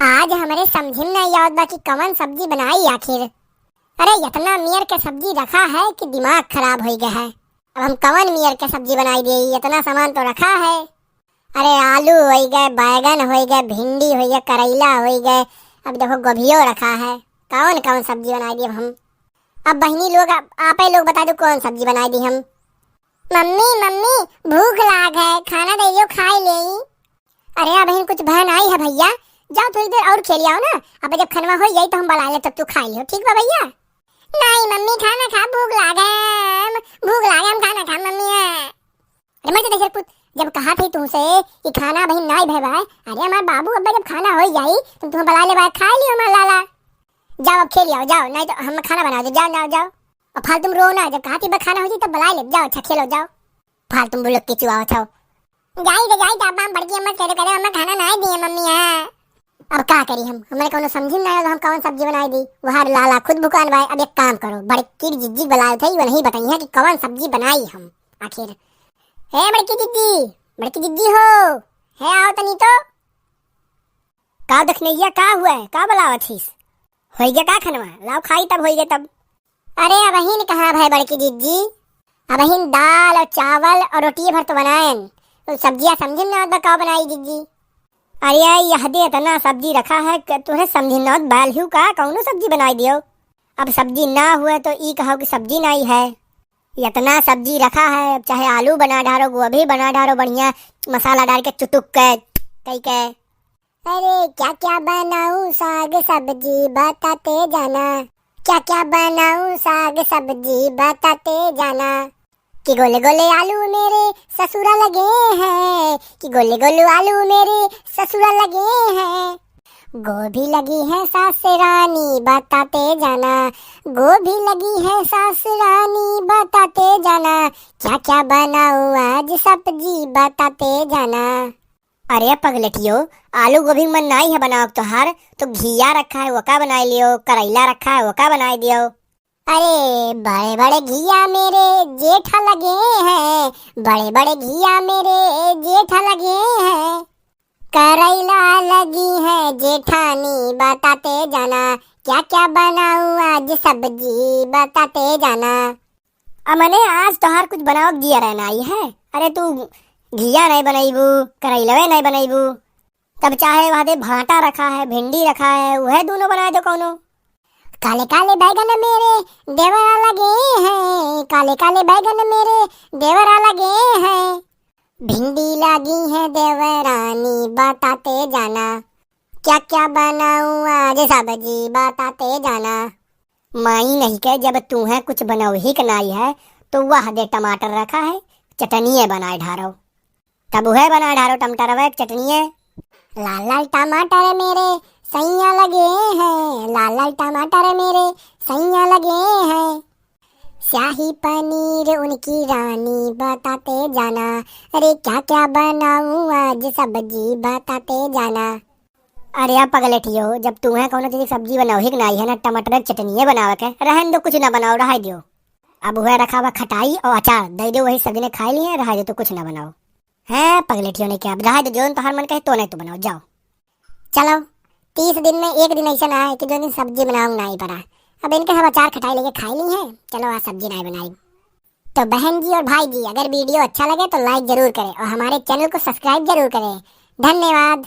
आज हमारे समझी में नहीं आवत बा कि कवन सब्जी बनाई आखिर। अरे इतना मियर के सब्जी रखा है कि दिमाग खराब हो गया है। अब हम कवन मियर के सब्जी बनाई दे, इतना सामान तो रखा है। अरे आलू हो गए, बैगन हो गए, भिंडी हो गए, करेला हो गए, अब देखो गोभियो रखा है। कौन कौन सब्जी बनाई दी हम। अब बहनी लोग आप लोग बता दो कौन सब्जी बनाई दी हम। मम्मी मम्मी भूख लाग है, खाना दे दो खा ले। अरे अब बहन कुछ बहन आई है भैया, जाओ थोड़ी देर और खेल आओ ना। अब जब खनवा हो जाए तो हम बुला ले, तब तू खा लियो, ठीक बा भैया। नहीं मम्मी खाना खा, भूख लागे, भूख लागे, हम खाना खा मम्मी। अरे मैं तो देख पुत, जब कहा थी तुमसे कि खाना बहन नहीं भे भाई। अरे हमारे बाबू अब्बा जब खाना हो जाई तो तुम बुला ले भाई, खा लियो हमारा लाला। जाओ अब खेल आओ, जाओ नहीं तो हम खाना बना दो, जाओ जाओ जाओ। और फालतू रो ना, जब कहा थी खाना हो जाए तब बुला ले, जाओ अच्छा खेलो जाओ। फालतू बुलक के चुआओ था जाई तो जाई, अब हम बड़की अम्मा करे करे हमें खाना नहीं दिए मम्मी है। अब क्या करी हम, हमारे कोनो समझी नहीं आया तो हम कौन सब्जी बनाई दी। वहां लाला खुद भुकान भाई। अब एक काम करो, बड़की जिज्जी बुलाए थे वो नहीं बताई है कि कौन सब्जी बनाई हम आखिर। हे बड़की जिज्जी, बड़की जिज्जी हो, है आओ तनी तो। का देखनैया का हुआ है, का बुलावा थीस। होई गया का खनवा, लाओ खाई तब होई गया तब। अरे अब अहीन कहाँ भाई बड़की जिज्जी, अब अहीन दाल और चावल और रोटी भर तो बनाए, तो सब्जियां समझी ना बताओ बनाई जिज्जी। अरे यह दे इतना सब्जी रखा है कि तुम्हें समझी ना बैल हूँ का कौनो सब्जी बनाई दियो। अब सब्जी ना हुए तो ई कहो कि सब्जी नहीं है। इतना सब्जी रखा है, चाहे आलू बना डालो, गोभी बना डालो, बढ़िया मसाला डाल के चुटुक के कई के। अरे क्या क्या बनाऊं साग सब्जी बताते जाना, क्या क्या बनाऊं साग सब्जी बताते जाना। कि गोले गोले आलू मेरे ससुरा लगे हैं, कि गोले गोले आलू मेरे ससुरा लगे हैं। गोभी लगी है सास रानी बताते जाना, गोभी लगी है सास रानी बताते जाना। क्या क्या बनाऊं आज सब्जी बताते जाना। अरे पगलटियो, आलू गोभी मन नहीं है बनाओ तो हार, तो घिया रखा है वो का बनाई लियो, करेला रखा है वो का बनाई दियो। अरे बड़े बड़े घिया मेरे जेठा लगे हैं, बड़े बड़े घिया मेरे जेठा लगे हैं। करेला लगी है जेठानी बताते जाना, क्या क्या बनाऊं आज सब्जी बताते जाना। अमने आज तोहार कुछ बनाओ घिया रहना आई है। अरे तू घिया नहीं बनाईबू, करेलवे नहीं बनाईबू, तब चाहे वहां भाटा रखा है, भिंडी रखा है, वह दोनों बना दो कौनो। काले काले बैगन मेरे देवरा लगे हैं, काले काले बैगन मेरे देवरा लगे हैं। भिंडी लगी है देवरानी बताते जाना, क्या क्या बनाऊं आज सब्जी बताते जाना। माई नहीं कह जब तू है कुछ बनाओ ही कनाई है, तो वह दे टमाटर रखा है, चटनी बनाए ढारो, तब वह बना ढारो टमाटर चटनी। लाल लाल टमाटर मेरे सैया लगे हैं, लाल लाल टमाटर मेरे सैया लगे हैं। शाही पनीर उनकी रानी बताते जाना, अरे क्या क्या बनाऊं आज सब्जी बताते जाना। अरे आप पगलटियो, जब तुम्हें कौन चीज सब्जी बनाओ ही नहीं है ना, टमाटर चटनी बनावे के रहन दो, कुछ ना बनाओ रह दियो। अब वह रखा हुआ खटाई और अचार दे दो, वही सब्जी ने खाई ली है, रह दो तो कुछ ना बनाओ है। पगलटियो ने क्या रह दो, जो तो हर मन कहे तो नहीं तो बनाओ जाओ। चलो 30 दिन में एक दिन ऐसा ना है कि जो दिन सब्जी बनाऊं नहीं पड़ा। अब इनके सब अचार खटाई लेके खाई ली है, चलो आज सब्जी नहीं बनाई। तो बहन जी और भाई जी, अगर वीडियो अच्छा लगे तो लाइक जरूर करें और हमारे चैनल को सब्सक्राइब जरूर करें। धन्यवाद।